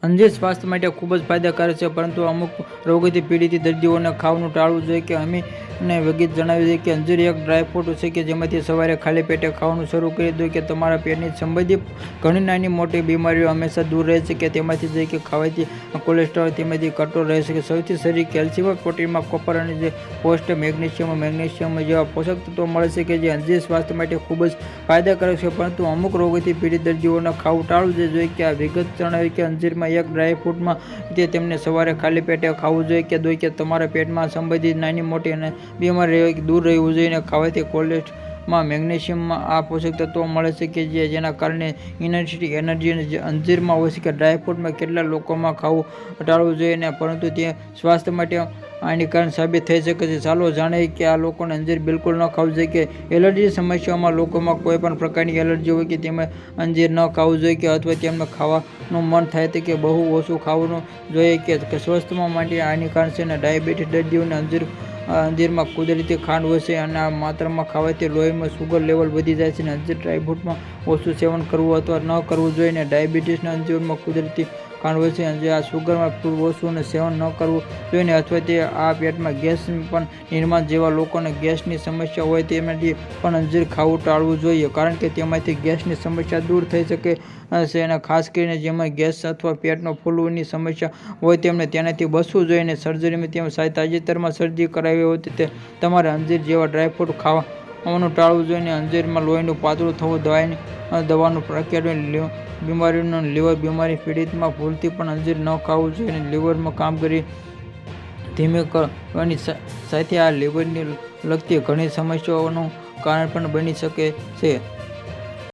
અંજીર સ્વાસ્થ્ય માટે ખૂબ જ ફાયદાકારક છે, પરંતુ અમુક રોગોથી પીડિત દર્દીઓને ખાવાનું ટાળવું જોઈએ. કે અમીને વગેરે જણાવ્યું છે કે અંજીર એક ડ્રાયફ્રૂટ છે કે જેમાંથી સવારે ખાલી પેટે ખાવાનું શરૂ કરી દો કે તમારા પેટની સંબંધિત ઘણી નાની મોટી બીમારીઓ હંમેશા દૂર રહે છે. કે તેમાંથી જે કે ખાવાથી કોલેસ્ટ્રોલ તેમાંથી કંટ્રોલ રહે છે. કે સૌથી શરીર કેલ્શિયમ, પ્રોટીનમાં કોપર અને જે પોસ્ટ મેગ્નેશિયમ જેવા પોષક તત્વો મળે છે કે જે અંજીર સ્વાસ્થ્ય માટે ખૂબ જ ફાયદાકારક છે, પરંતુ અમુક રોગોથી પીડિત દર્દીઓને ખાવું ટાળવું જોઈએ. કે આ વિગત જણાવી કે અંજીરમાં એક ડ્રાયફ્રૂટમાં તે તેમને સવારે ખાલી પેટે ખાવું જોઈએ કે તમારા પેટમાં સંબંધિત નાની મોટી અને બીમારી દૂર રહેવું જોઈએ. ખાવાથી કોલેસ્ટ્રોલમાં મેગ્નેશિયમમાં આ પોષક તત્વો મળે છે કે જેના કારણે એનર્જી અંજીરમાં હોય છે. કે ડ્રાયફ્રૂટમાં કેટલા લોકોમાં ખાવું ટાળવું જોઈએ પરંતુ તે સ્વાસ્થ્ય માટે હાનિકારક સાબિત થઈ શકે છે. ચાલો જાણીએ કે આ લોકોને અંજીર બિલકુલ ન ખાવું જોઈએ. કે એલર્જી સમસ્યાઓમાં લોકોમાં કોઈ પણ પ્રકારની એલર્જી હોય કે તેમને અંજીર ન ખાવું જોઈએ કે અથવા તેમને ખાવાનું મન થાય કે બહુ ઓછું ખાવાનું જોઈએ કે સ્વાસ્થ્ય માટે હાનિકારક છે. અને ડાયાબિટીસ દર્દીઓને અંજીરમાં કુદરતી ખાંડ હોય છે અને આ માત્રામાં ખાવાથી લોહીમાં સુગર લેવલ વધી જાય છે. અંજીર ડ્રાયફ્રૂટમાં ઓછું સેવન કરવું અથવા ન કરવું જોઈએ. અને ડાયાબિટીસના અંજીરમાં કુદરતી ખાંડ હોય છે આ સુગરમાં ઓછું સેવન ન કરવું જોઈએ અથવા તે આ પેટમાં ગેસ પણ નિર્માણ જેવા લોકોને ગેસની સમસ્યા હોય તેમાંથી પણ અંજીર ખાવું ટાળવું જોઈએ, કારણ કે તેમાંથી ગેસની સમસ્યા દૂર થઈ શકે છે. અને ખાસ કરીને જેમાં ગેસ અથવા પેટનો ફૂલવાની સમસ્યા હોય તેમને તેનાથી બચવું જોઈએ. અને સર્જરીમાં તેમ તાજેતરમાં સર્જરી કરાવી હોય તો તમારે અંજીર જેવા ડ્રાયફ્રૂટ ખાવાનું ટાળવું જોઈએ. અંજીરમાં લોહીનું પાતળું થવું, દવાનું પ્રક્રિયા બીમારીઓનો લીવર બીમારી પીડિતમાં ભૂલથી પણ અંજીર ન ખાવું જોઈએ. અને લીવરમાં કામ કરી ધીમે કરવાની સાથે આ લીવરને લગતી ઘણી સમસ્યાઓનું કારણ પણ બની શકે છે.